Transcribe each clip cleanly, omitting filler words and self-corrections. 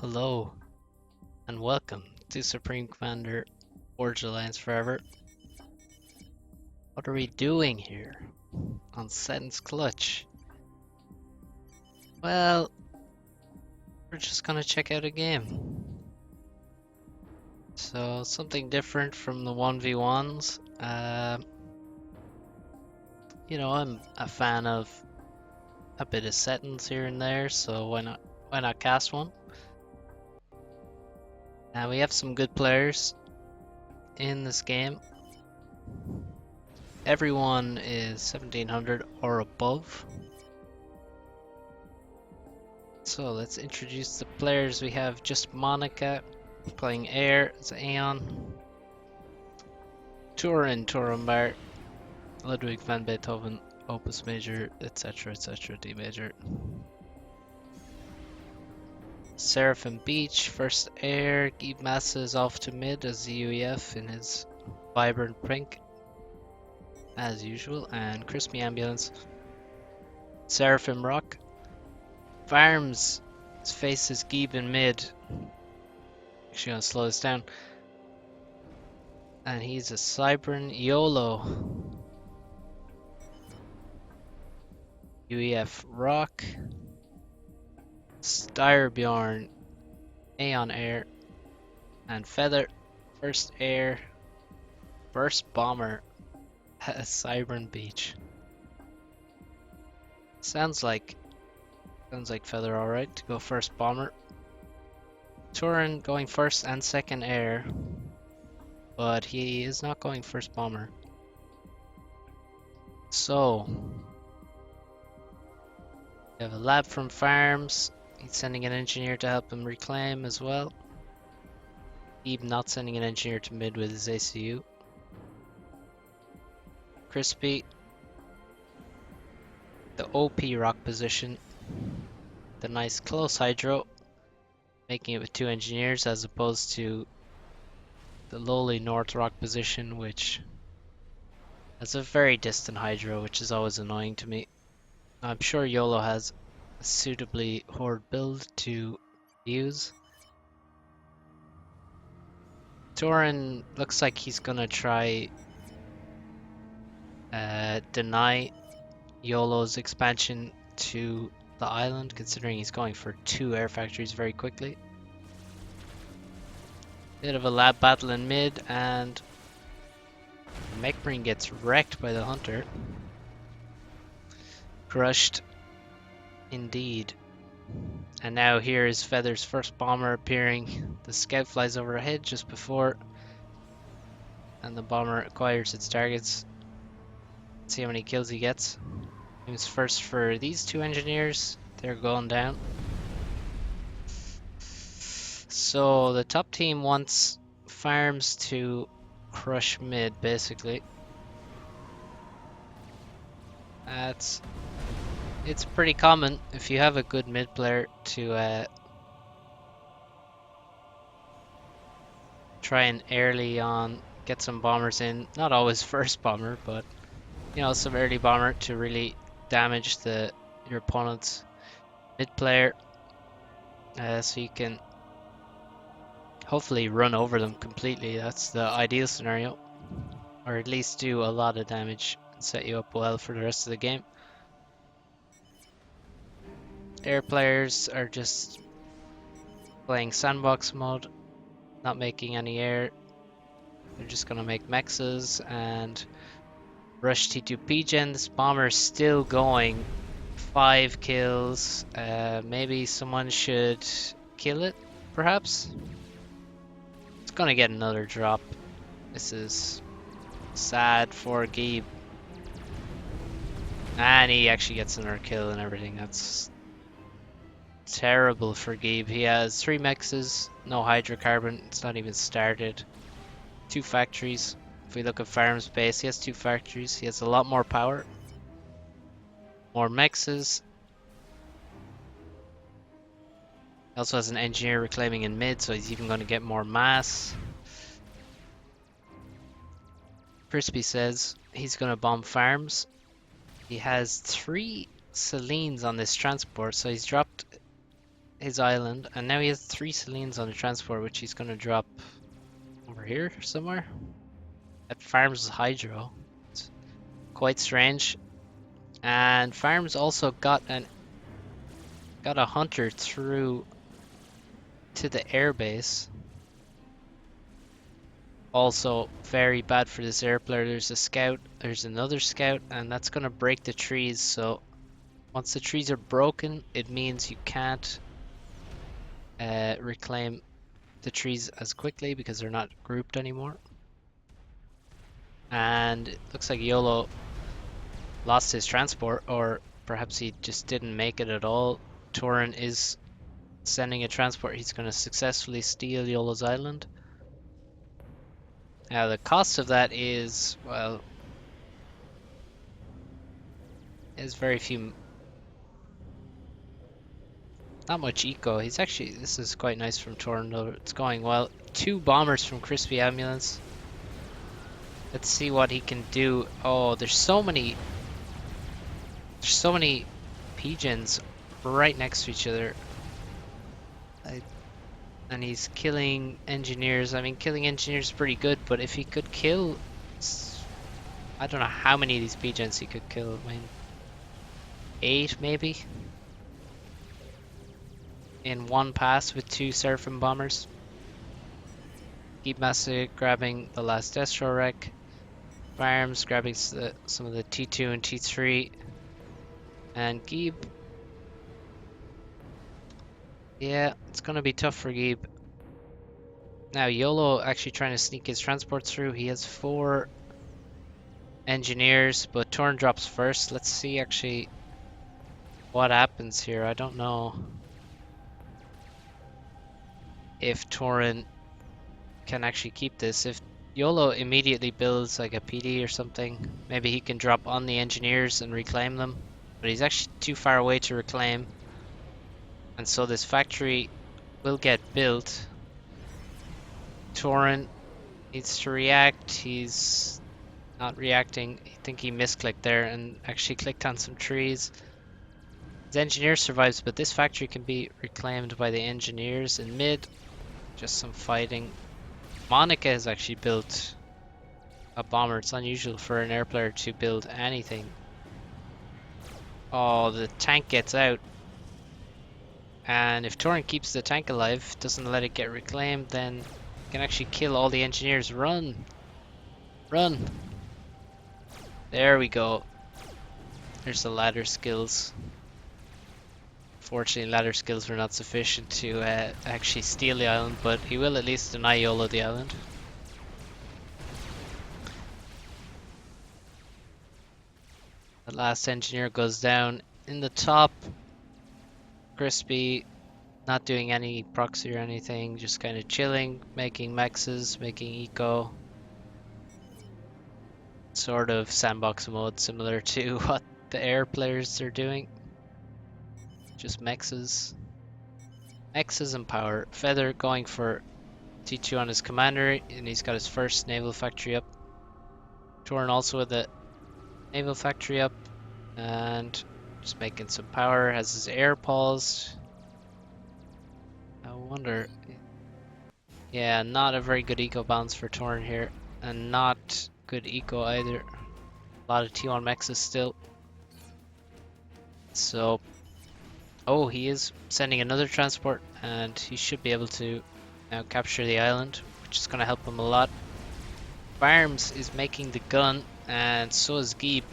Hello, and welcome to Supreme Commander Forge Alliance Forever. What are we doing here on Seton's Clutch? Well, we're just gonna check out a game. So, something different from the 1v1s. I'm a fan of a bit of Setons here and there, so why not cast one? And we have some good players in this game. Everyone is 1700 or above. So let's introduce the players. We have just Monica playing Air as Aeon, Turin, Turenbart, Ludwig van Beethoven, Opus Major, etc., D Major. Seraphim Beach, first Air, Guy Massa is off to mid as the UEF in his vibrant pink, as usual, and Crispy Ambulance. Seraphim Rock, Farms, his face is Geeb in mid. Actually gonna slow this down. And he's a Cybran YOLO. UEF Rock. Styrbjorn, Aeon Air. And Feather, first Air. First Bomber at Cybran Beach. Sounds like Feather alright to go first Bomber. Turin going first and second Air. But he is not going first Bomber. So, we have a lab from Farms. He's sending an engineer to help him reclaim as well. Ebe not sending an engineer to mid with his ACU. Crispy, the OP rock position. The nice close hydro, making it with 2 engineers as opposed to the lowly north rock position, which has a very distant hydro, which is always annoying to me. I'm sure YOLO has a suitably horde build to use. Turin looks like he's gonna try deny YOLO's expansion to the island, considering he's going for 2 air factories very quickly. Bit of a lab battle in mid, and Mechmarine gets wrecked by the hunter. Crushed indeed. And now here is Feather's first bomber appearing. The scout flies overhead just before, and the bomber acquires its targets. Let's see how many kills he gets. He was first for these 2 engineers. They're going down. So the top team wants Farms to crush mid, basically. It's pretty common if you have a good mid player to try and early on get some bombers in. Not always first bomber, but some early bomber to really damage your opponent's mid player, so you can hopefully run over them completely. That's the ideal scenario, or at least do a lot of damage and set you up well for the rest of the game. Air players are just playing sandbox mode, not making any air. They're just gonna make mexes and rush T2 Gen. This bomber is still going. 5 kills. Maybe someone should kill it, perhaps? It's gonna get another drop. This is sad for Geeb. And he actually gets another kill and everything. That's terrible for Geeb. He has 3 mexes, no hydrocarbon. It's not even started. 2 factories. If we look at Farm's base, he has 2 factories. He has a lot more power. More mexes. He also has an engineer reclaiming in mid, so he's even going to get more mass. Crispy says he's going to bomb Farms. He has 3 Selines on this transport, so he's dropped his island, and now he has 3 Selenians on the transport, which he's going to drop over here somewhere. At Farms Hydro. It's quite strange. And Farms also got a hunter through to the airbase. Also very bad for this air player. There's a scout, there's another scout, and that's going to break the trees. So once the trees are broken, it means you can't reclaim the trees as quickly because they're not grouped anymore. And it looks like YOLO lost his transport, or perhaps he just didn't make it at all. Torin is sending a transport. He's going to successfully steal YOLO's island. Now the cost of that is, well, is very few. Not much eco. He's actually, this is quite nice from Torin though. It's going well. 2 bombers from Crispy Ambulance. Let's see what he can do. Oh, there's so many pigeons right next to each other. And he's killing engineers. I mean, killing engineers is pretty good, but if he could kill, I don't know how many of these pigeons he could kill. I mean, 8 maybe in one pass with 2 Seraphim bombers. Keep Massa grabbing the last Destro wreck. Farms grabbing some of the T2 and T3. And Geeb. Yeah, it's going to be tough for Geeb. Now, YOLO actually trying to sneak his transport through. He has 4 engineers, but Torin drops first. Let's see actually what happens here. I don't know if Torin can actually keep this. If YOLO immediately builds like a PD or something, maybe he can drop on the engineers and reclaim them. But he's actually too far away to reclaim. And so this factory will get built. Torin needs to react. He's not reacting. I think he misclicked there and actually clicked on some trees. His engineer survives, but this factory can be reclaimed by the engineers in mid. Just some fighting. Monica has actually built a bomber. It's unusual for an air player to build anything. Oh, the tank gets out. And if Torin keeps the tank alive, doesn't let it get reclaimed, then he can actually kill all the engineers. Run! Run! There we go. There's the ladder skills. Fortunately, ladder skills were not sufficient to actually steal the island, but he will at least deny YOLO the island. The last engineer goes down in the top. Crispy, not doing any proxy or anything, just kind of chilling, making mexes, making eco. Sort of sandbox mode, similar to what the air players are doing. Just mexes. Mexes and power. Feather going for T2 on his commander, and he's got his first naval factory up. Torin also with the naval factory up, and just making some power. Has his air paused. I wonder. Yeah, not a very good eco balance for Torin here, and not good eco either. A lot of T1 mexes still. So, oh, he is sending another transport, and he should be able to now capture the island, which is going to help him a lot. Farms is making the gun, and so is Geeb.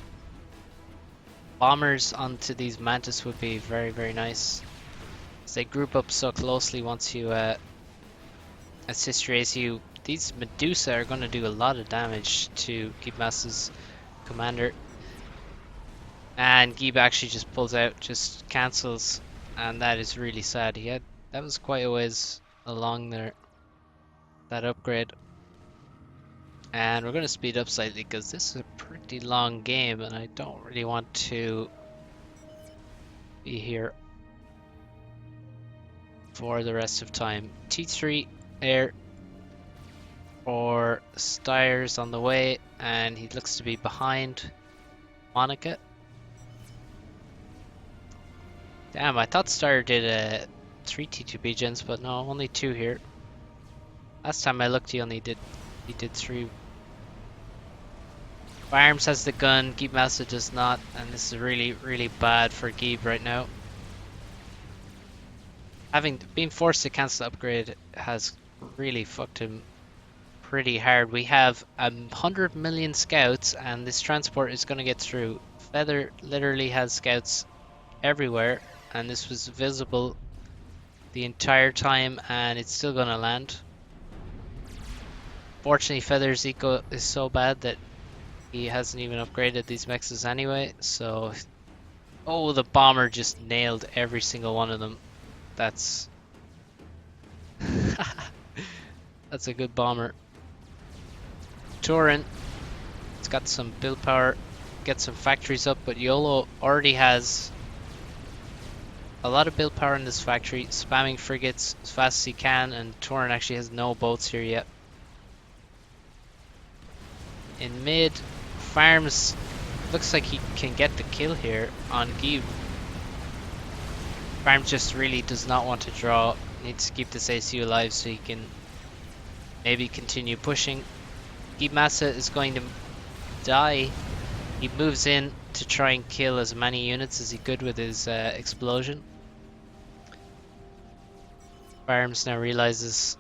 Bombers onto these Mantis would be very, very nice. As they group up so closely once you assist your ACU. These Medusa are going to do a lot of damage to Geebmaster's commander. And Geeb actually just pulls out, just cancels, and that is really sad. That was quite a ways along there, that upgrade. And we're going to speed up slightly because this is a pretty long game and I don't really want to be here for the rest of time. T3 air or Styres on the way, and he looks to be behind Monica. Damn, I thought Styre did 3 T2 pigeons, but no, only 2 here. Last time I looked, he did 3. Firearms has the gun, Geeb Master does not, and this is really, really bad for Geeb right now. Having been forced to cancel upgrade has really fucked him pretty hard. We have 100 million scouts, and this transport is going to get through. Feather literally has scouts everywhere, and this was visible the entire time, and it's still going to land. Fortunately, Feather's eco is so bad that he hasn't even upgraded these mexes anyway, so... Oh, the bomber just nailed every single one of them. That's... That's a good bomber. Turin, it's got some build power, get some factories up, but YOLO already has a lot of build power in this factory, spamming frigates as fast as he can, and Turin actually has no boats here yet. In mid, Farms looks like he can get the kill here on Geeb. Farms just really does not want to draw, needs to keep this AC alive so he can maybe continue pushing. Geeb Massa is going to die. He moves in to try and kill as many units as he could with his explosion. Farms now realizes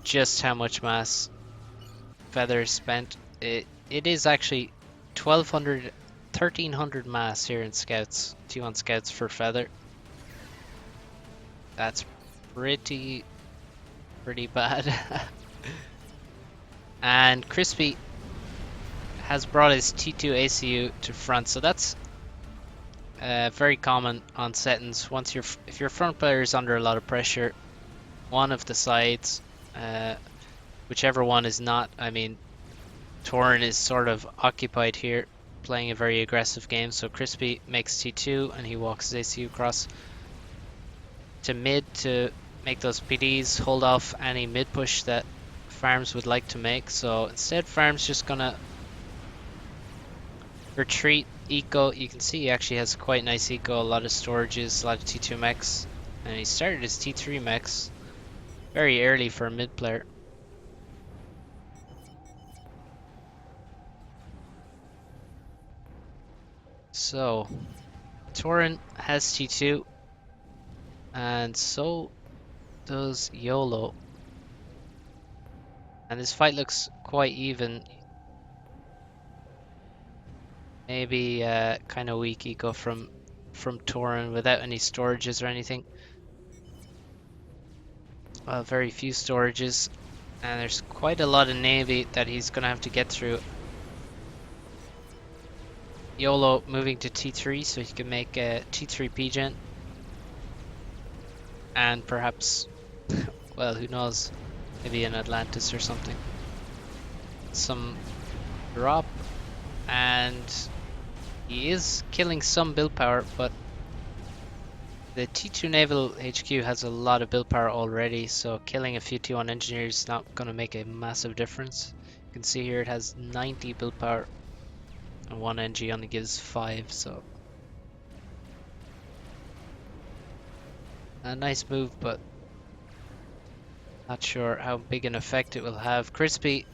just how much mass Feather spent. It is actually 1300 mass here in scouts. T1 scouts for Feather. That's pretty bad. And Crispy has brought his T2 ACU to front, so that's very common on Setons. Once if your front player is under a lot of pressure, one of the sides, whichever one is not, I mean, Torin is sort of occupied here, playing a very aggressive game, so Crispy makes T2 and he walks his ACU across to mid to make those PDs, hold off any mid push that Farms would like to make. So instead, Farms just gonna retreat eco. You can see he actually has quite nice eco, a lot of storages, a lot of T2 mechs, and he started his T3 mechs very early for a mid player. So Torin has T2, and so does YOLO. And this fight looks quite even. Maybe kind of weak eco from Torin without any storages or anything. Well, very few storages, and there's quite a lot of navy that he's gonna have to get through. YOLO moving to T3 so he can make a T3 P-Gen. And perhaps, well, who knows, maybe an Atlantis or something. Some drop, and he is killing some build power, but the T2 Naval HQ has a lot of build power already, so killing a few T1 engineers is not going to make a massive difference. You can see here it has 90 build power, and one NG only gives 5, so a nice move, but not sure how big an effect it will have. Crispy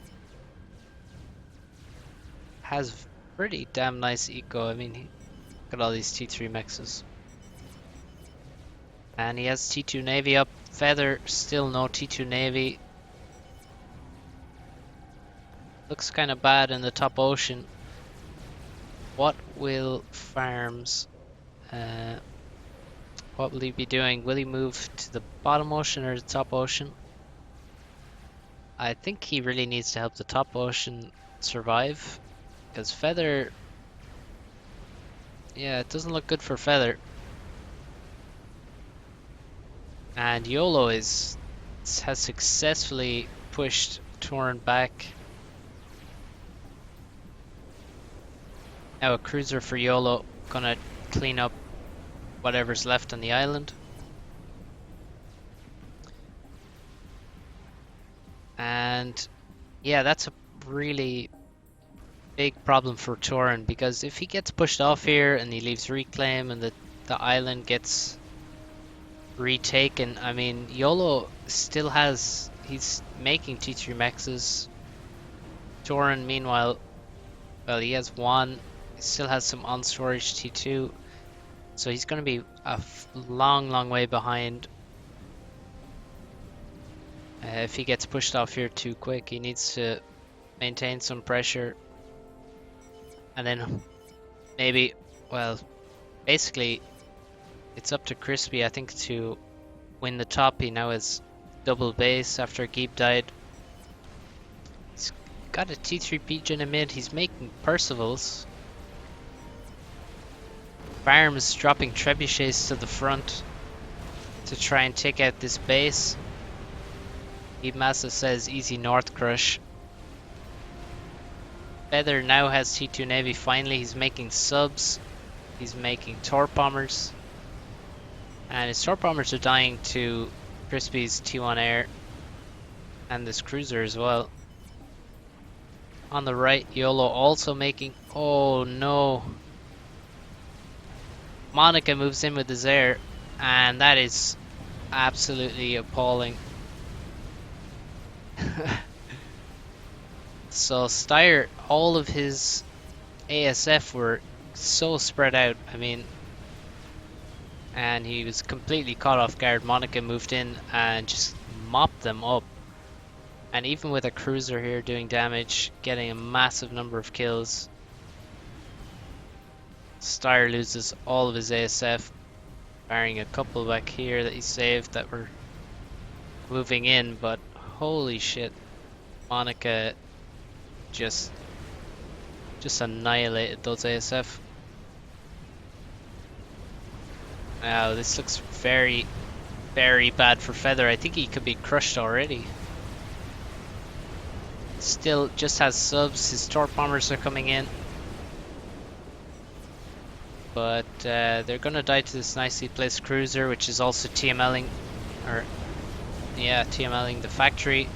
has pretty damn nice eco. I mean, look at all these T3 mexes. And he has T2 Navy up. Feather, still no T2 Navy. Looks kind of bad in the top ocean. What will Farms... what will he be doing? Will he move to the bottom ocean or the top ocean? I think he really needs to help the top ocean survive. Because Feather... yeah, it doesn't look good for Feather. And YOLO has successfully pushed Torin back. Now a cruiser for YOLO, gonna clean up whatever's left on the island. And yeah, that's a really big problem for Torin, because if he gets pushed off here and he leaves reclaim and the island gets retaken. I mean, YOLO still has, he's making T3 mexes. Torin, meanwhile, well, he has one, he still has some on storage T2, so he's going to be a long, long way behind. If he gets pushed off here too quick, he needs to maintain some pressure. And then maybe, well, basically, it's up to Crispy, I think, to win the top. He now has double base after Geeb died. He's got a T3 Peach in a mid. He's making Percivals. Farms dropping trebuchets to the front to try and take out this base. Massa says easy North Crush. Feather now has T2 Navy finally. He's making subs. He's making torp bombers. And his torp bombers are dying to Crispy's T1 Air and this cruiser as well. On the right, YOLO also making... Oh no. Monica moves in with his air, and that is absolutely appalling. So Styre, all of his ASF were so spread out, I mean, and he was completely caught off guard. Monica moved in and just mopped them up. And even with a cruiser here doing damage, getting a massive number of kills, Styre loses all of his ASF, barring a couple back here that he saved that were moving in, but holy shit, Monica just annihilated those ASF. Now this looks very, very bad for Feather. I think he could be crushed already. Still just has subs. His torp bombers are coming in, but they're gonna die to this nicely placed cruiser, which is also TMLing, or yeah, TMLing the factory.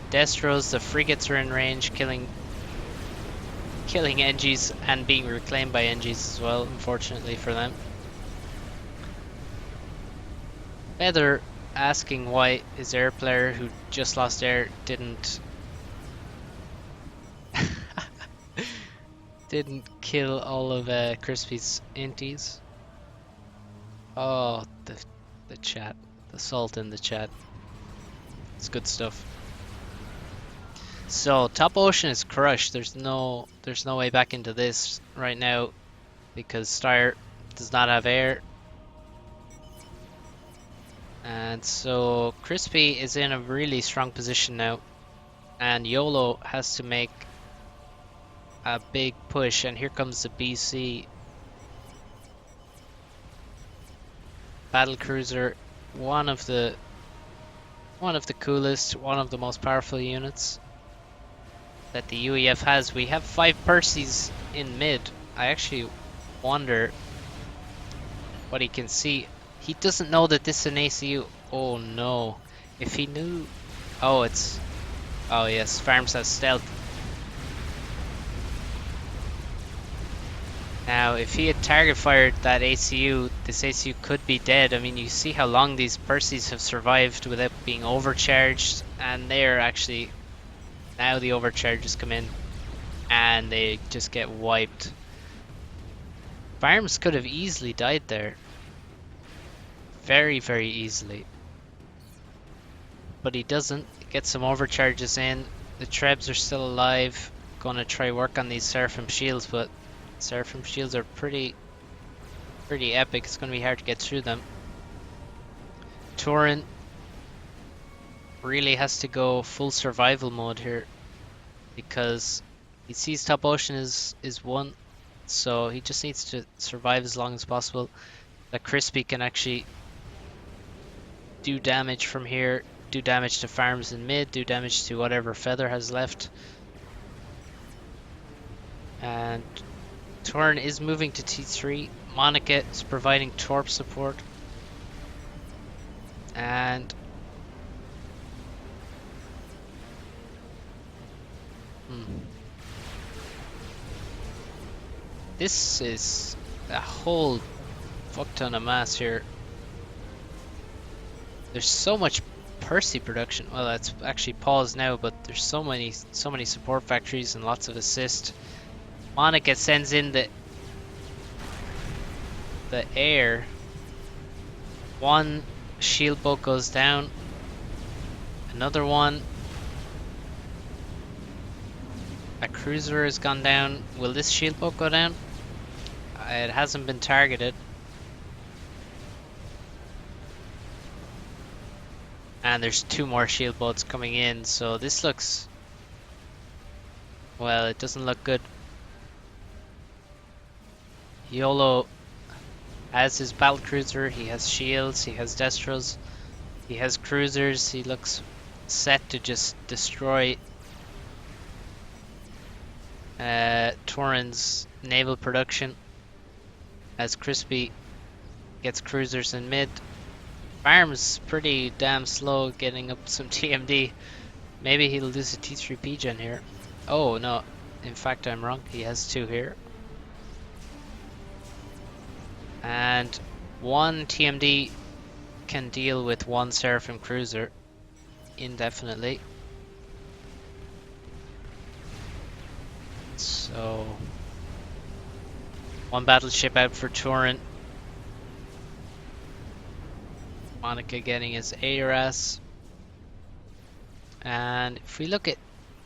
Destros, the frigates are in range, killing NGs and being reclaimed by NGs as well, unfortunately for them. Feather asking why his air player who just lost air didn't kill all of Crispy's inties. Oh, the chat, the salt in the chat. It's good stuff. So top ocean is crushed. There's no way back into this right now because Styre does not have air. And so Crispy is in a really strong position now, and YOLO has to make a big push, and here comes the BC battle cruiser, one of the coolest, one of the most powerful units that the UEF has. We have 5 Percys in mid. I actually wonder what he can see. He doesn't know that this is an ACU. Oh no. If he knew... Oh, it's... Oh yes, Farms has stealth. Now, if he had target fired that ACU, this ACU could be dead. I mean, you see how long these Percys have survived without being overcharged, and they're actually... Now the overcharges come in, and they just get wiped. Farms could have easily died there. Very, very easily. But he doesn't. Get some overcharges in. The Trebs are still alive. Gonna try work on these Seraphim shields, but Seraphim shields are pretty epic. It's gonna be hard to get through them. Torin really has to go full survival mode here because he sees top ocean is won, so he just needs to survive as long as possible. That Crispy can actually do damage from here, do damage to farms in mid, do damage to whatever Feather has left. And Torin is moving to T3. Monica is providing torp support. And this is a whole fuck ton of mass here. There's so much Percy production. Well, that's actually paused now, but there's so many support factories and lots of assist. Monica sends in the air. One shield boat goes down. Another one. A cruiser has gone down. Will this shield boat go down? It hasn't been targeted. And there's 2 more shield boats coming in, so this looks... well, it doesn't look good. YOLO has his battle cruiser, he has shields, he has destros, he has cruisers. He looks set to just destroy Turin's naval production as Crispy gets cruisers in mid. Farm's pretty damn slow getting up some TMD. Maybe he'll lose a T3P gen here. Oh no, in fact I'm wrong, he has 2 here. And 1 TMD can deal with 1 Seraphim cruiser indefinitely. So 1 battleship out for Turin. Monica getting his ARS. And if we look at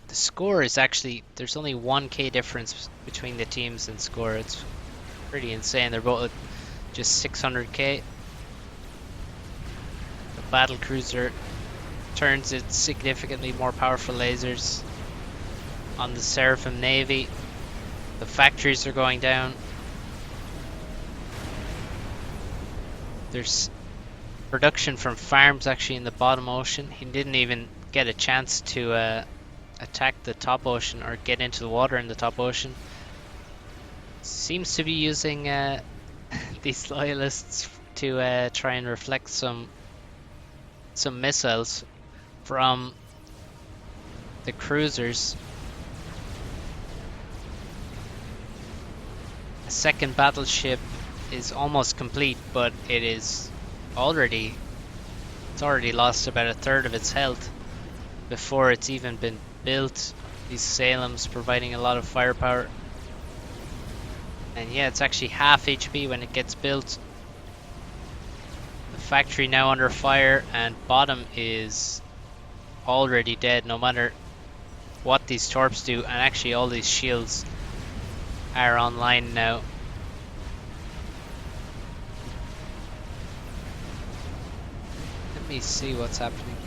the score, is actually there's only 1k difference between the teams in score. It's pretty insane. They're both just 600k. The battle cruiser turns its significantly more powerful lasers on the Seraphim Navy. The factories are going down. There's production from farms actually in the bottom ocean. He didn't even get a chance to attack the top ocean or get into the water in the top ocean. Seems to be using these loyalists to try and reflect some missiles from the cruisers. A second battleship is almost complete, but it's already lost about 1/3 of its health before it's even been built. These Salem's providing a lot of firepower. And yeah, it's actually half HP when it gets built. The factory now under fire, and bottom is already dead no matter what these torps do. And actually all these shields are online now. Let me see what's happening.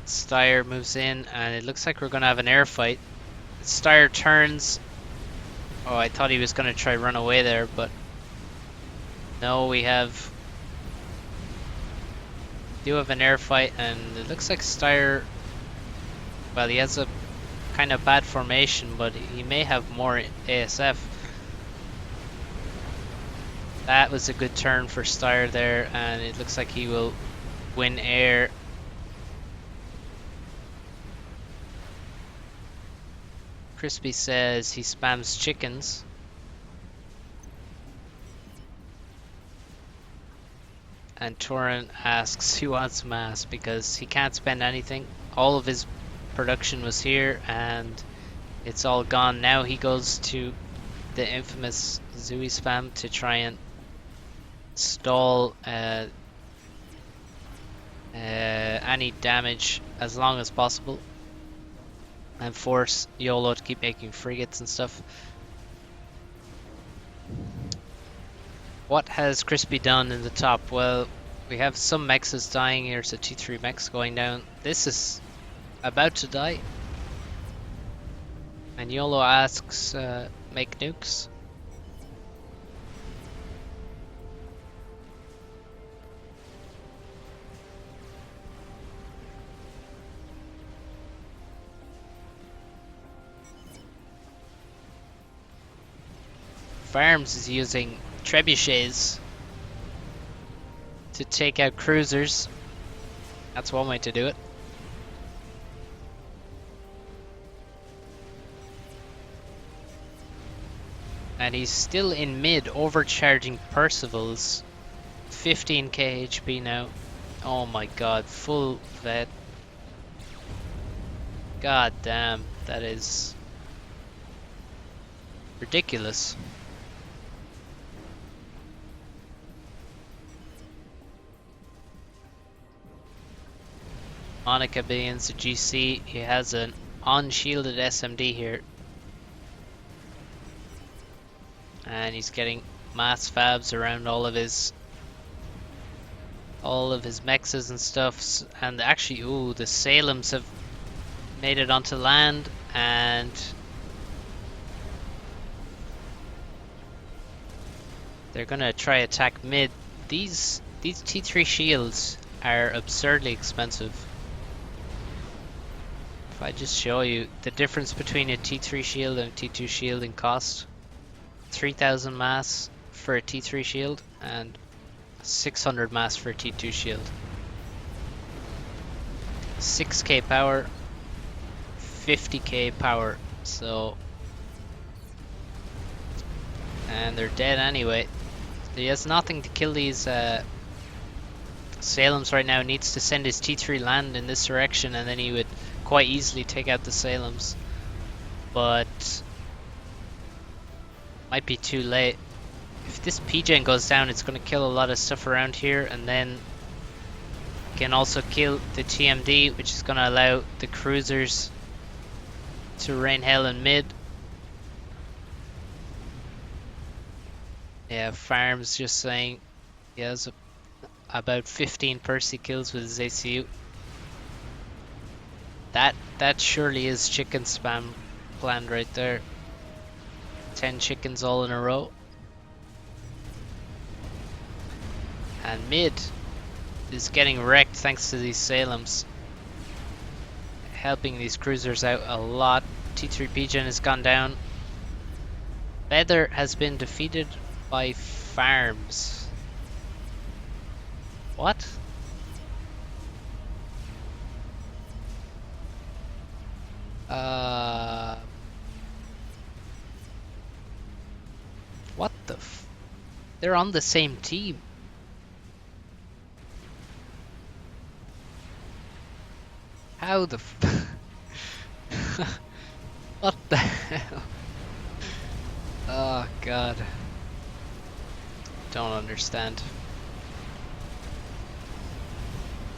Steyr moves in, and it looks like we're going to have an air fight. Steyr turns. Oh, I thought he was going to try run away there, but no, we do have an air fight, and it looks like Steyr, well, he has a kind of bad formation, but he may have more ASF. That was a good turn for Steyr there, and it looks like he will win air. Crispy says he spams chickens. And Turin asks who wants mass because he can't spend anything. All of his production was here and it's all gone. Now he goes to the infamous Zooey spam to try and stall any damage as long as possible and force YOLO to keep making frigates and stuff. What has Crispy done in the top? Well, we have some mexes dying. Here's a T3 mex going down. This is about to die. And YOLO asks, make nukes. Farms is using trebuchets to take out cruisers. That's one way to do it. And he's still in mid, overcharging Percival's. 15k HP now. Oh my god, full vet. God damn, that is ridiculous. Monica being the GC, he has an unshielded SMD here. And he's getting mass fabs around all of his mexes and stuff. And actually, ooh, the Salems have made it onto land, and they're gonna try attack mid. These T3 shields are absurdly expensive. If I just show you the difference between a T3 shield and a T2 shield in cost. 3000 mass for a T3 shield and 600 mass for a T2 shield. 6k power, 50k power, so... And they're dead anyway. He has nothing to kill these Salems right now. Needs to send his T3 land in this direction, and then he would quite easily take out the Salems. But might be too late. If this P-Gen goes down, it's going to kill a lot of stuff around here, and then can also kill the TMD, which is going to allow the cruisers to rain hell in mid. Yeah, Farm's just saying he has about 15 Percy kills with his ACU. That surely is chicken spam planned right there. 10 chickens all in a row. And mid is getting wrecked thanks to these Salems. Helping these cruisers out a lot. T3 P-Gen has gone down. Feather has been defeated by Farms. What? What the f... They're on the same team. How the f... What the hell? Oh god. Don't understand.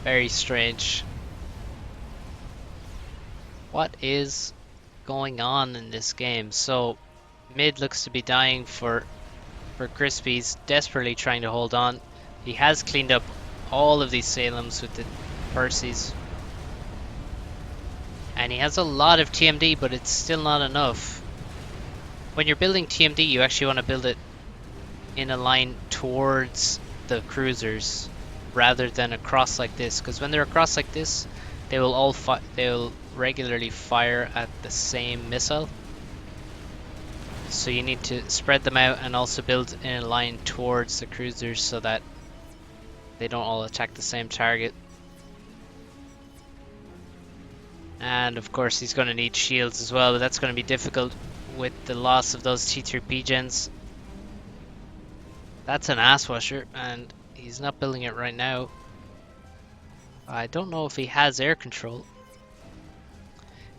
Very strange. What is going on in this game? So mid looks to be dying for Crispy's desperately trying to hold on. He has cleaned up all of these Salems with the Percys. And he has a lot of TMD, but it's still not enough. When you're building TMD, you actually want to build it in a line towards the cruisers rather than across like this, because when they're across like this, they will regularly fire at the same missile. So you need to spread them out and also build in a line towards the cruisers so that they don't all attack the same target. And of course he's going to need shields as well, but that's going to be difficult with the loss of those T3 P-Gens. That's an ass washer, and he's not building it right now. I don't know if he has air control.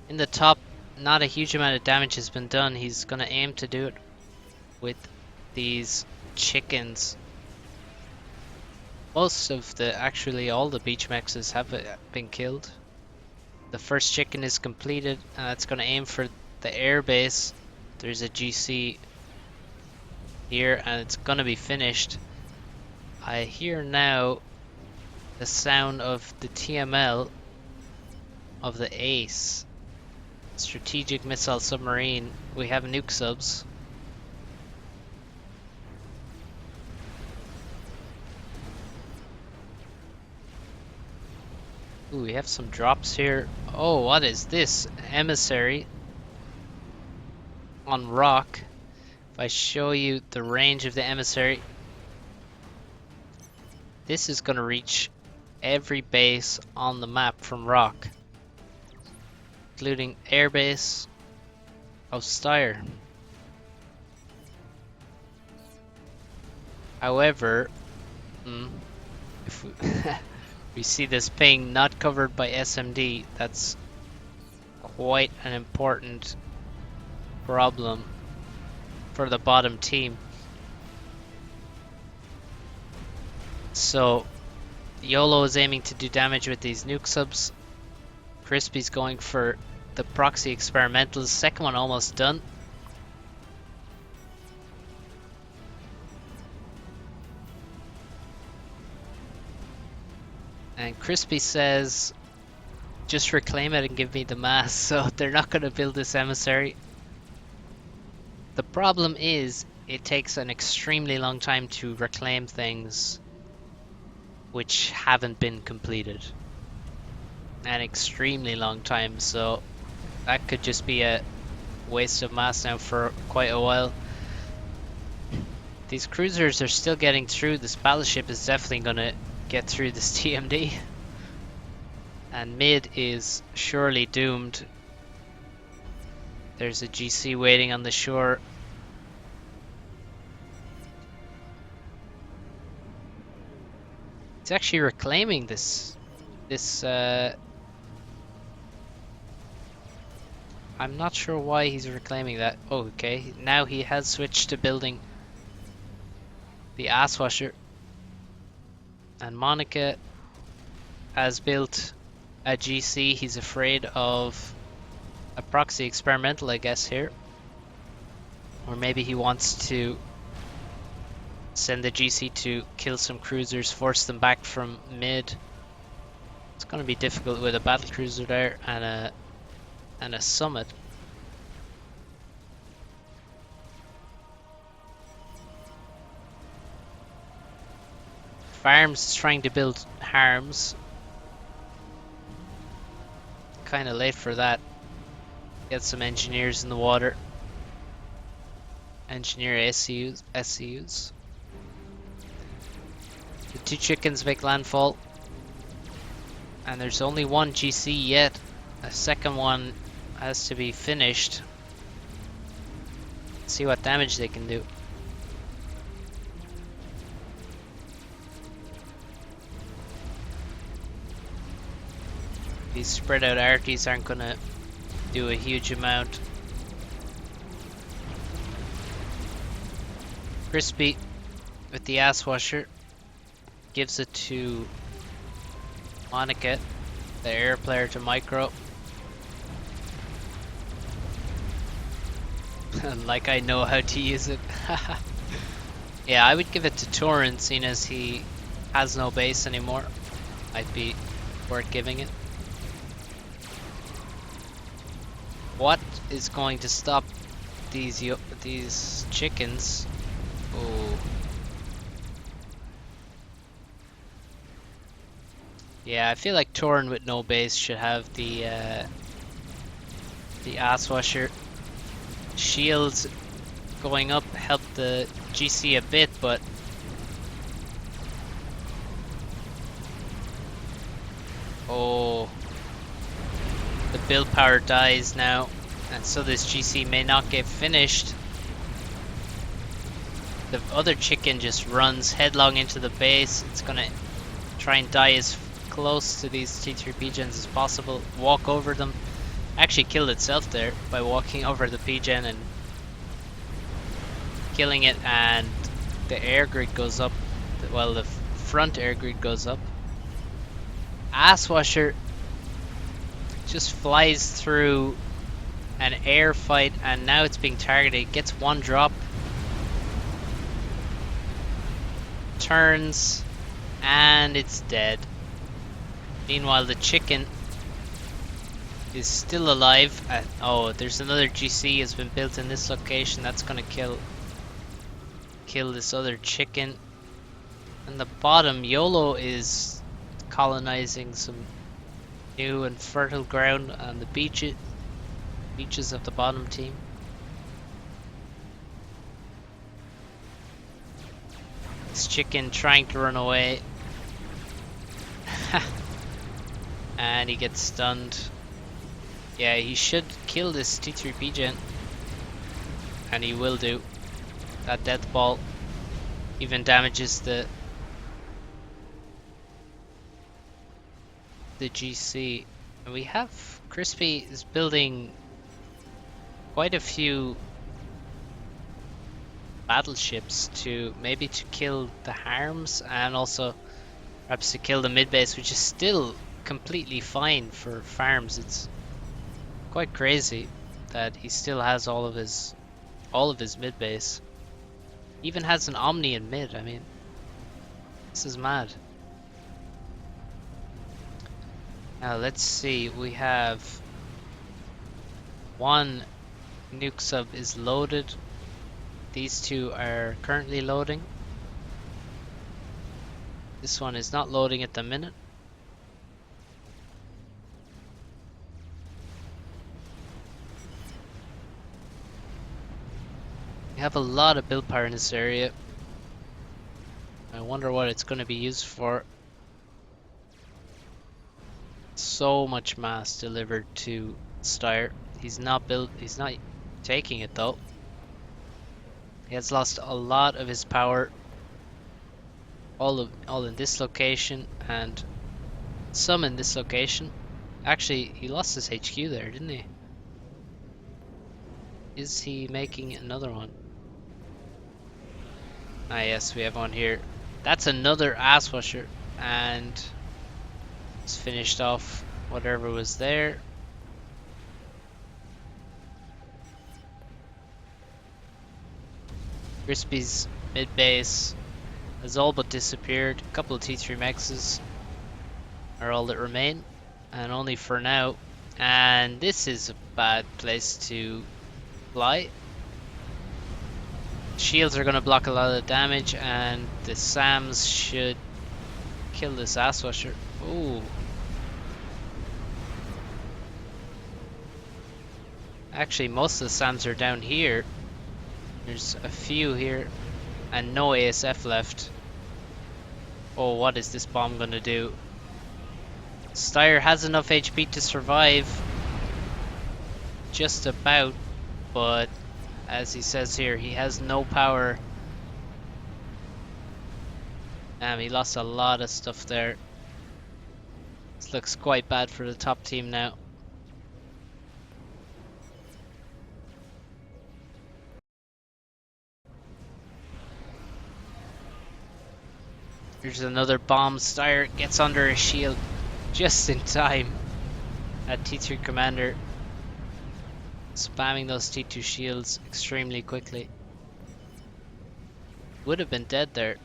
In the top, not a huge amount of damage has been done. He's going to aim to do it with these chickens. Most of actually all the beach mexes have been killed. The first chicken is completed, and it's going to aim for the air base. There's a GC here, and it's going to be finished. I hear now the sound of the TML of the Ace. Strategic Missile Submarine. We have nuke subs. Ooh, we have some drops here. Oh, what is this? Emissary on rock. If I show you the range of the Emissary, this is going to reach every base on the map from rock, including airbase of Styre. However, if we see this ping not covered by SMD, that's quite an important problem for the bottom team. So YOLO is aiming to do damage with these nuke subs. Crispy's going for the proxy experimentals. Second one almost done. And Crispy says, just reclaim it and give me the mass. So they're not going to build this emissary. The problem is it takes an extremely long time to reclaim things which haven't been completed. An extremely long time, so that could just be a waste of mass now for quite a while. These cruisers are still getting through. This battleship is definitely going to get through this TMD. And mid is surely doomed. There's a GC waiting on the shore. He's actually reclaiming this. I'm not sure why he's reclaiming that. Oh, okay. Now he has switched to building the ass washer. And Monica has built a GC. He's afraid of a proxy experimental, I guess, here. Or maybe he wants to send the GC to kill some cruisers, force them back from mid. It's going to be difficult with a battle cruiser there and a summit. Farms is trying to build harms. Kind of late for that. Get some engineers in the water. Engineer SCUs. The two chickens make landfall. And there's only one GC yet. A second one has to be finished. Let's see what damage they can do. These spread out arties aren't gonna do a huge amount. Crispy with the ass washer gives it to Monica, the air player, to micro. Like I know how to use it. Yeah, I would give it to Torrent, seeing as he has no base anymore. Might be worth giving it. What is going to stop these chickens? Oh. Yeah, I feel like Torrent with no base should have the ass washer. Shields going up helped the GC a bit, but oh, the build power dies now, and so this GC may not get finished. The other chicken just runs headlong into the base. It's gonna try and die as close to these T3 P-gens as possible. Walk over them. Actually killed itself there by walking over the P-gen and killing it, and the air grid goes up. Well, the front air grid goes up. Ass washer just flies through an air fight, and now it's being targeted. Gets one drop, turns, and it's dead. Meanwhile, the chicken is still alive. Oh, there's another GC has been built in this location. That's gonna kill this other chicken. And the bottom, YOLO is colonizing some new and fertile ground on the beaches of the bottom team. This chicken trying to run away. And he gets stunned. Yeah, he should kill this T3 P-gen. And he will do. That death ball even damages the GC. And we have Crispy is building quite a few battleships to maybe to kill the harms and also perhaps to kill the mid base, which is still completely fine for farms. It's quite crazy that he still has all of his mid base. Even has an Omni in mid. I mean, this is mad. Now let's see. We have one nuke sub is loaded. These two are currently loading. This one is not loading at the minute. We have a lot of build power in this area. I wonder what it's going to be used for. So much mass delivered to Styre. He's not taking it though. He has lost a lot of his power. All in this location and some in this location. Actually, he lost his HQ there, didn't he? Is he making another one? Ah yes, we have one here. That's another ass washer, and it's finished off whatever was there. Crispy's mid base has all but disappeared. A couple of T3 Mexes are all that remain, and only for now. And this is a bad place to fly. Shields are going to block a lot of the damage, and the SAMs should kill this asswasher. Ooh. Actually, most of the SAMs are down here. There's a few here, and no ASF left. Oh, what is this bomb going to do? Styre has enough HP to survive. Just about, but as he says here, he has no power. Damn, he lost a lot of stuff there. This looks quite bad for the top team now. Here's another bomb. Styre gets under a shield just in time. That T3 commander spamming those T2 shields extremely quickly. Would have been dead there.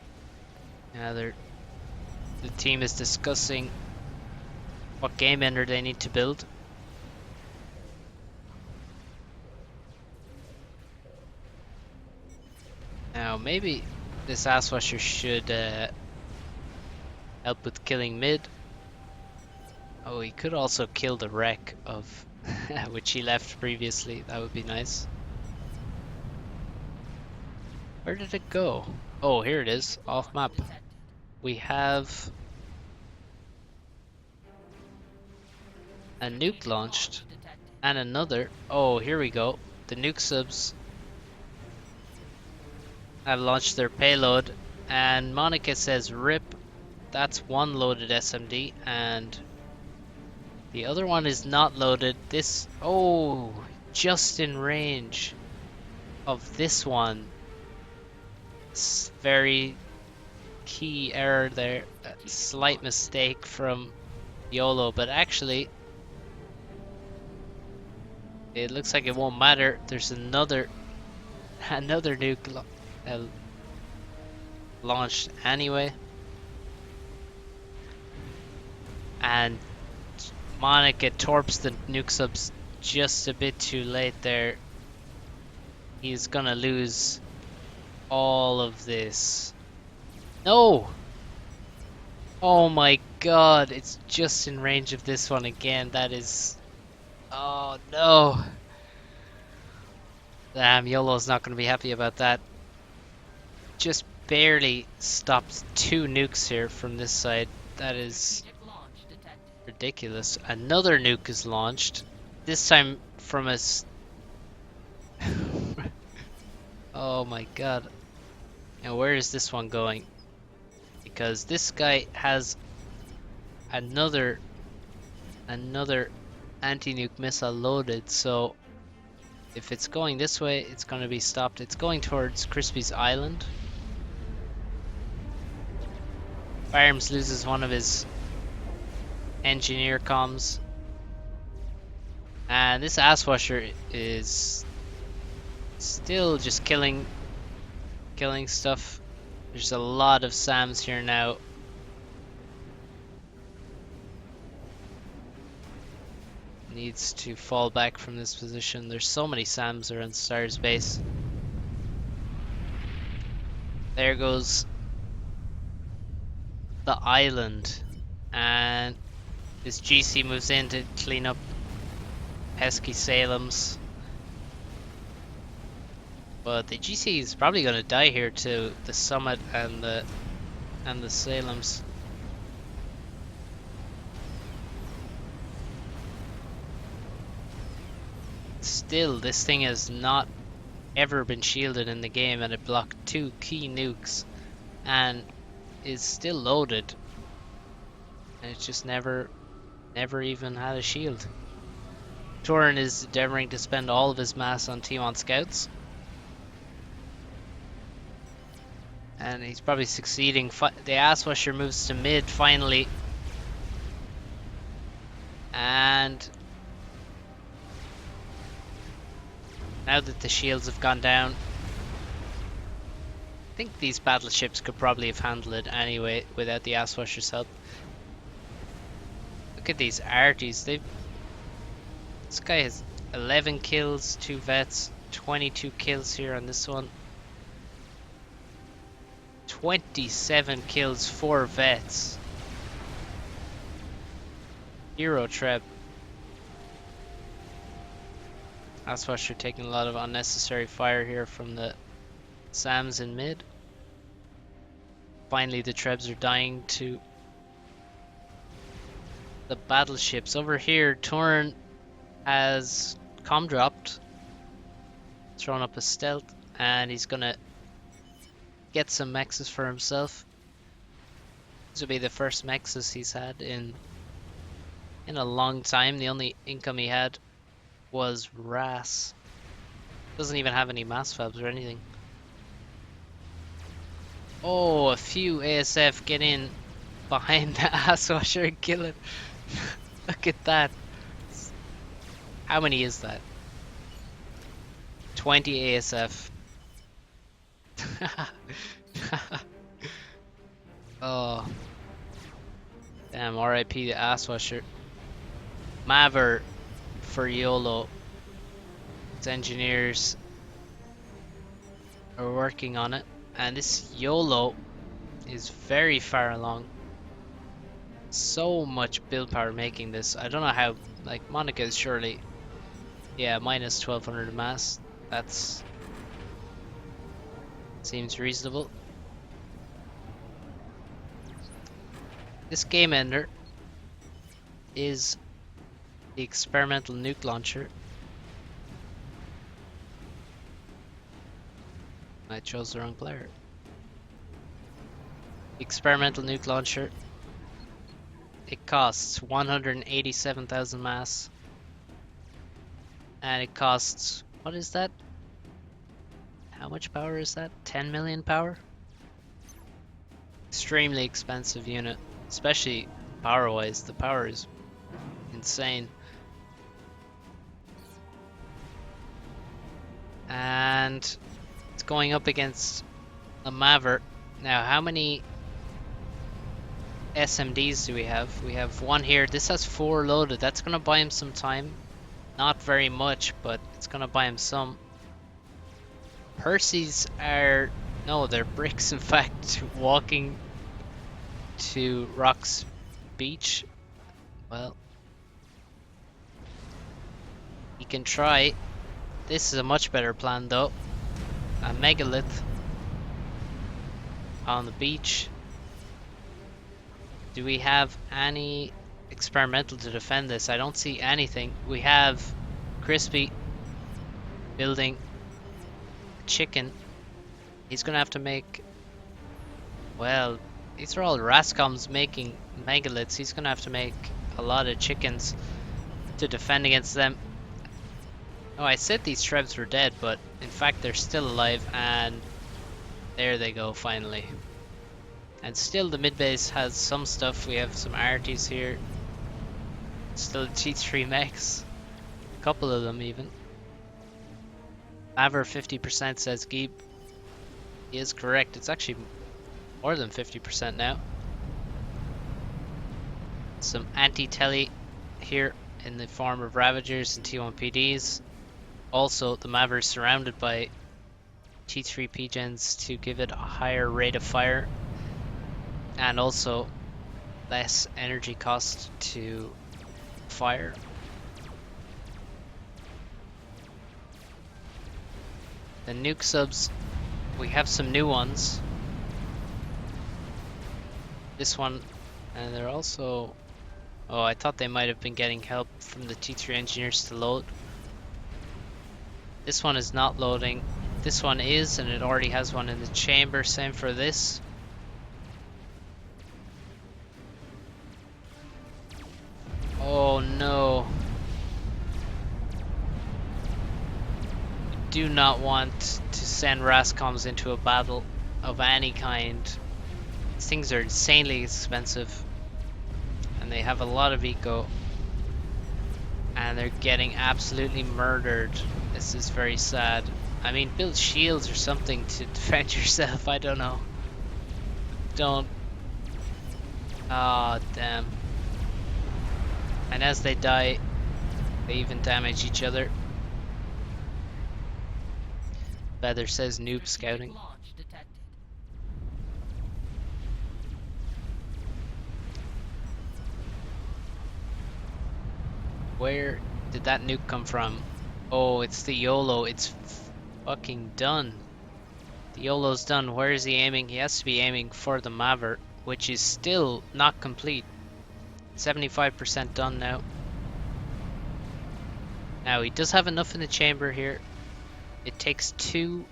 Now the team is discussing what game ender they need to build. Now maybe this asswasher should help with killing mid. Oh, he could also kill the wreck of which he left previously. That would be nice. Where did it go? Oh, here it is, off map. We have a nuke launched and another. Oh, here we go. The nuke subs have launched their payload, and Monica says rip. That's one loaded SMD, and the other one is not loaded. This, oh, just in range of this one. Very key error there. A slight mistake from YOLO, but actually it looks like it won't matter. There's another nuke launched anyway, and Monica torps the nuke subs just a bit too late there. He's gonna lose all of this. No! Oh my god, it's just in range of this one again. That is... oh no! Damn, YOLO's not gonna be happy about that. Just barely stops two nukes here from this side. That is ridiculous. Another nuke is launched. This time from us. Oh my god. And where is this one going? Because this guy has another anti-nuke missile loaded, so if it's going this way, it's going to be stopped. It's going towards Crispy's island. Firearms loses one of his engineer comms. And this ass washer is still just killing stuff. There's a lot of SAMs here now. Needs to fall back from this position. There's so many SAMs around Star's base. There goes the island. And this GC moves in to clean up pesky Salem's. But the GC is probably going to die here to the Summit and the Salem's. Still, this thing has not ever been shielded in the game, and it blocked 2 key nukes and is still loaded. And it's just never even had a shield. Turin is endeavoring to spend all of his mass on T1 scouts. And he's probably succeeding. The Asswasher moves to mid finally. And now that the shields have gone down, I think these battleships could probably have handled it anyway without the Asswasher's help. Look at these arties. This guy has 11 kills, 2 vets, 22 kills here on this one. 27 kills, 4 vets. 0 treb. Asswasher taking a lot of unnecessary fire here from the SAMs in mid. Finally, the trebs are dying to the battleships. Over here, Turin has comm dropped, thrown up a stealth, and he's gonna get some mexes for himself. This will be the first mexes he's had in a long time. The only income he had was RAS. Doesn't even have any mass fabs or anything. Oh, a few ASF get in behind the Asswasher and kill it. Look at that. How many is that? 20 ASF. Oh. Damn, RIP the Asswasher. Maver for YOLO. Its engineers are working on it. And this YOLO is very far along. So much build power making this. I don't know how, like, Monica is surely, yeah, minus 1200 mass. That's seems reasonable. This game ender is the experimental nuke launcher. I chose the wrong player. Experimental nuke launcher. It costs 187,000 mass. And it costs, what is that? How much power is that? 10 million power? Extremely expensive unit, especially power wise. The power is insane. And it's going up against a Maver. Now, how many SMDs do we have? We have 1 here. This has 4 loaded. That's going to buy him some time. Not very much, but it's going to buy him some. Percy's are... no, they're bricks, in fact, walking to Rock's Beach. Well, he can try. This is a much better plan, though. A megalith on the beach. Do we have any experimental to defend this? I don't see anything. We have Crispy building a chicken. He's gonna have to make Well, these are all Rascom's making megaliths. He's gonna have to make a lot of chickens to defend against them. Oh, I said these Trebs were dead, but in fact they're still alive, and there they go finally. And still the mid base has some stuff. We have some arties here. Still T3 mechs. A couple of them even. Aver 50% says Geeb. He is correct. It's actually more than 50% now. Some anti-tele here in the form of Ravagers and T1PDs. Also, the Maver is surrounded by T3 P-Gens to give it a higher rate of fire. And also less energy cost to fire. The nuke subs, we have some new ones. This one, and they're also... Oh, I thought they might have been getting help from the T3 engineers to load. This one is not loading. This one is, and it already has one in the chamber. Same for this. Oh no. Do not want to send Rascoms into a battle of any kind. These things are insanely expensive. And they have a lot of eco. And they're getting absolutely murdered. This is very sad. I mean, build shields or something to defend yourself. I don't know. Don't. Ah, oh, damn. And as they die, they even damage each other. Feather says noob scouting. Where did that nuke come from? Oh, it's the YOLO. It's fucking done. The YOLO's done. Where is he aiming? He has to be aiming for the Maver, which is still not complete. 75% done now. Now, he does have enough in the chamber here. It takes 2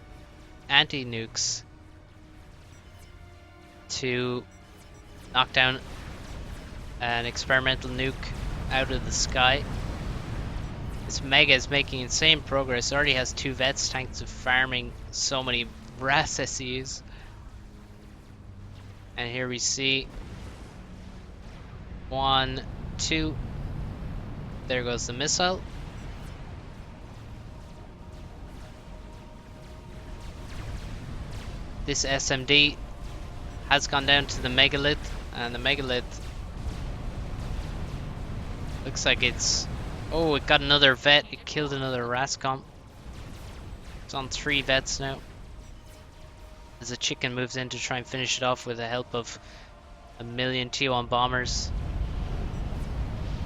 anti-nukes to knock down an experimental nuke out of the sky. This Mega is making insane progress. It already has 2 vets thanks to farming so many RAS SEs. And here we see 1, 2. There goes the missile. This SMD has gone down to the megalith, and the megalith looks like it's... Oh, it got another vet. It killed another Rascom. It's on 3 vets now. As a chicken moves in to try and finish it off with the help of a million T1 bombers.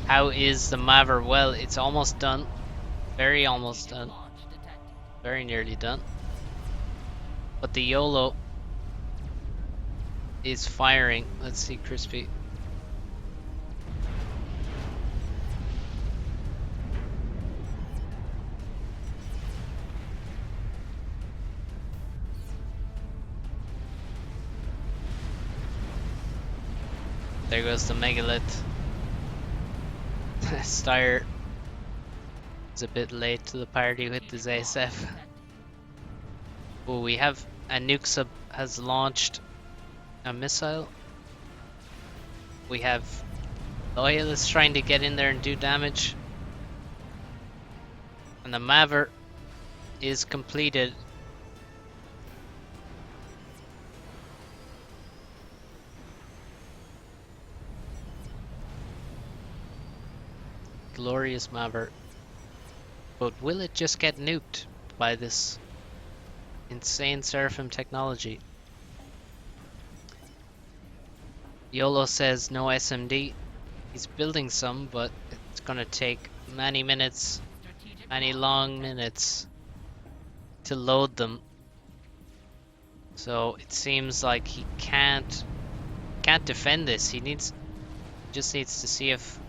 How is the Maver? Well, it's almost done. Very almost done. Very nearly done. But the YOLO is firing. Let's see, Crispy. There goes the megalith. Steyr is a bit late to the party with his ASF. Oh, we have a nuke sub has launched a missile. We have Loyalists trying to get in there and do damage. And the Maver is completed. Glorious Maver. But will it just get nuked by this insane Seraphim technology? YOLO says no SMD. He's building some, but it's gonna take many minutes, many long minutes to load them. So it seems like he can't defend this. He just needs to see if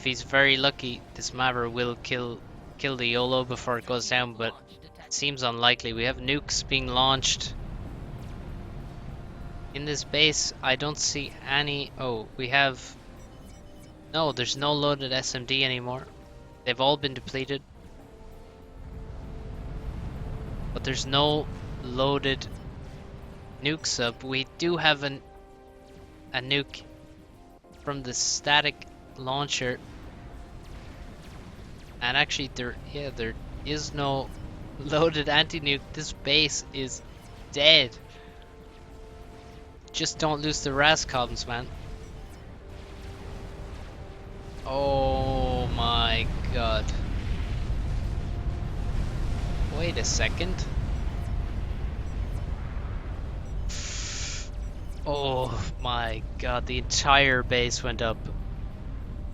he's very lucky, this Maver will kill the YOLO before it goes down, but it seems unlikely. We have nukes being launched. In this base, I don't see any... Oh, we have... No, there's no loaded SMD anymore. They've all been depleted. But there's no loaded nuke sub. We do have a nuke from the static launcher. And actually, there is no loaded anti-nuke. This base is dead. Just don't lose the RAS columns, man. Oh my god. Wait a second. Oh my god, the entire base went up.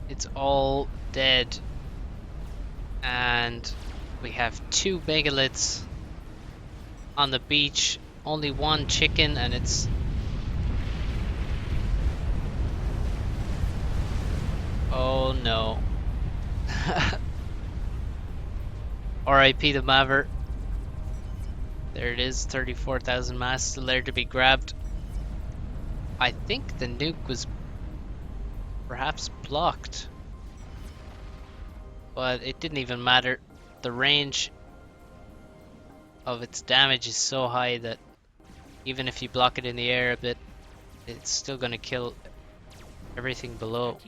It's all dead. And we have 2 megaliths on the beach. Only 1 chicken, and it's... Oh no. RIP the Maver. There it is, 34,000 mass still there to be grabbed. I think the nuke was perhaps blocked, but it didn't even matter. The range of its damage is so high that even if you block it in the air a bit, it's still going to kill everything below.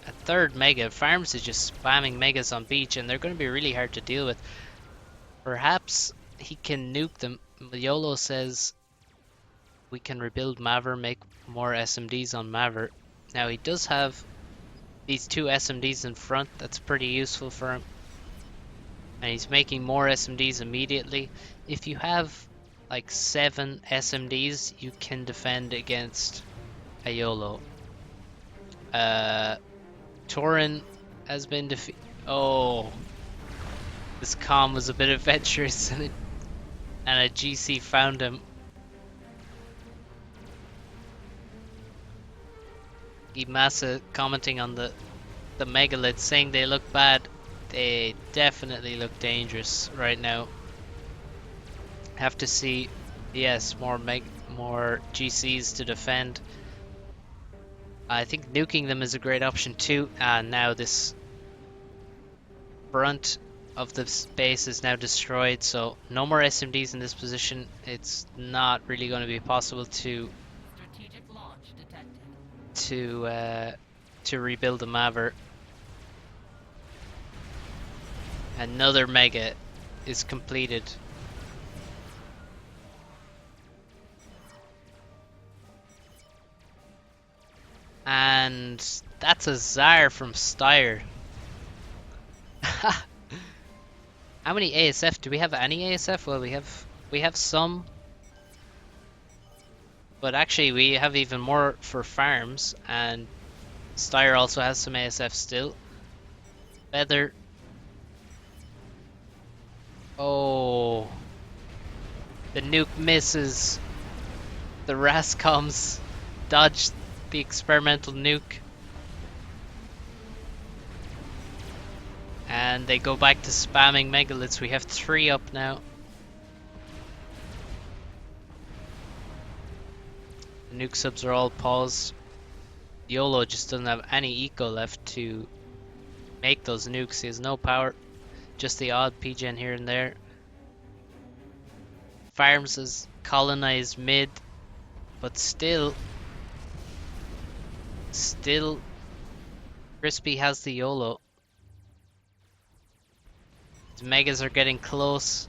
A 3rd mega. Farms is just spamming megas on beach, and they're going to be really hard to deal with. Perhaps he can nuke them. YOLO says we can rebuild Maver, make more SMDs on Maver. Now he does have these 2 SMDs in front. That's pretty useful for him. And he's making more SMDs immediately. If you have like 7 SMDs, you can defend against a YOLO. Torin has been defeated. Oh, this comm was a bit adventurous, and a GC found him. Massa commenting on the megaliths, saying they look bad. They definitely look dangerous right now. Have to see, yes, more GCs to defend. I think nuking them is a great option too. And now this front of the base is now destroyed, so no more SMDs in this position. It's not really going to be possible to rebuild the Maver. Another mega is completed. And that's a Tsar from Steyr. How many ASF? Do we have any ASF? Well, we have some. But actually we have even more for farms, and Steyr also has some ASF still. Feather. Oh. The nuke misses. The Rascoms dodged the experimental nuke. And they go back to spamming megaliths. We have 3 up now. The nuke subs are all paused. YOLO just doesn't have any eco left to make those nukes. He has no power. Just the odd PGen here and there. Farms has colonized mid, but still Crispy has the YOLO. His megas are getting close.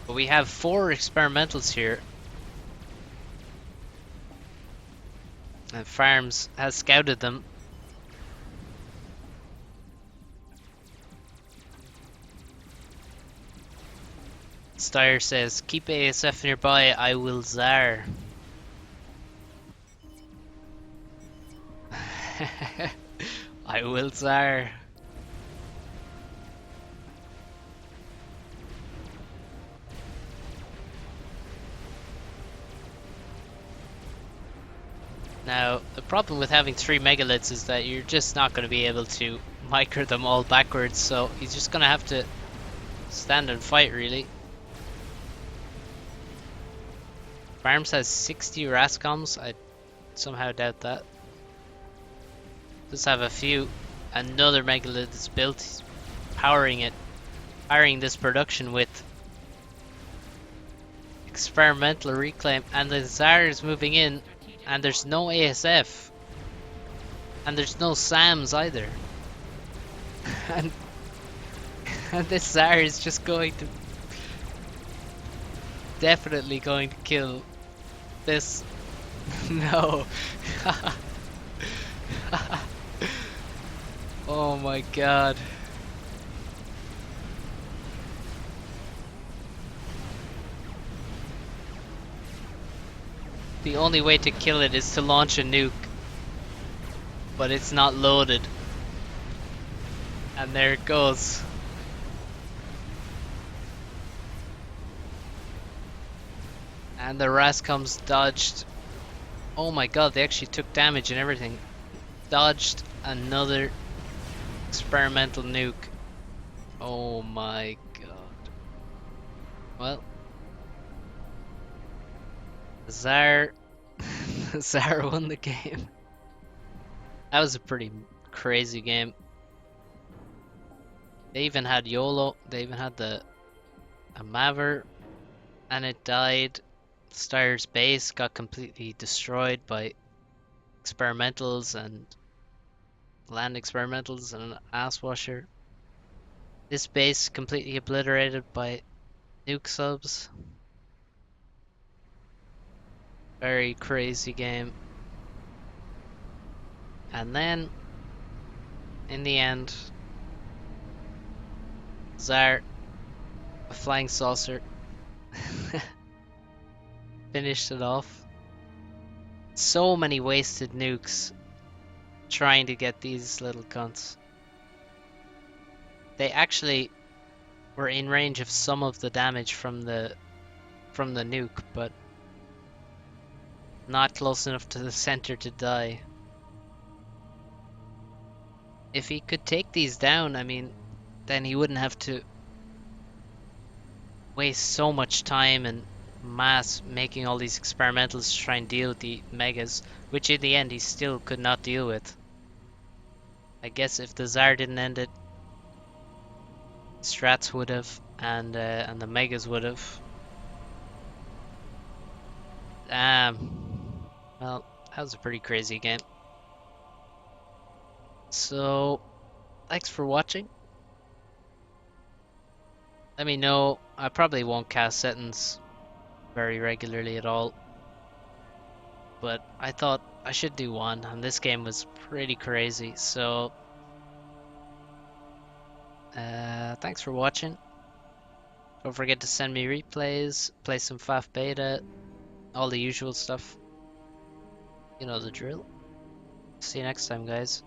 But we have 4 experimentals here. And Farms has scouted them. Steyr says, keep ASF nearby, I will Tsar. I will Tsar. Now, the problem with having 3 megaliths is that you're just not going to be able to micro them all backwards, so he's just going to have to stand and fight, really. Farms has 60 Rascoms. I somehow doubt that. Does have a few. Another megalith is built. He's powering it. Powering this production with experimental reclaim. And the Tsar is moving in. And there's no ASF. And there's no SAMs either. and, and this Tsar is just going to... Definitely going to kill this. No. Oh my god. The only way to kill it is to launch a nuke. But it's not loaded. And there it goes. And the Rascoms dodged. Oh my god, they actually took damage and everything. Dodged another experimental nuke. Oh my god. Well. Tsar won the game. That was a pretty crazy game. They even had YOLO. They even had a Maver. And it died. Steyer's base got completely destroyed by experimentals and land experimentals and an ass washer. This base completely obliterated by nuke subs. Very crazy game. And then, in the end, Tsar, a flying saucer, finished it off. So many wasted nukes trying to get these little cunts. They actually were in range of some of the damage from the nuke, but not close enough to the center to die. If he could take these down, I mean, then he wouldn't have to waste so much time and mass making all these experimentals to try and deal with the megas, which in the end he still could not deal with. I guess if the Tsar didn't end it, Strats would have, and the megas would have. Well, that was a pretty crazy game. So, thanks for watching. Let me know. I probably won't cast Setons very regularly at all, but I thought I should do one, and this game was pretty crazy. So, thanks for watching. Don't forget to send me replays, play some FAF beta, all the usual stuff. You know the drill. See you next time, guys.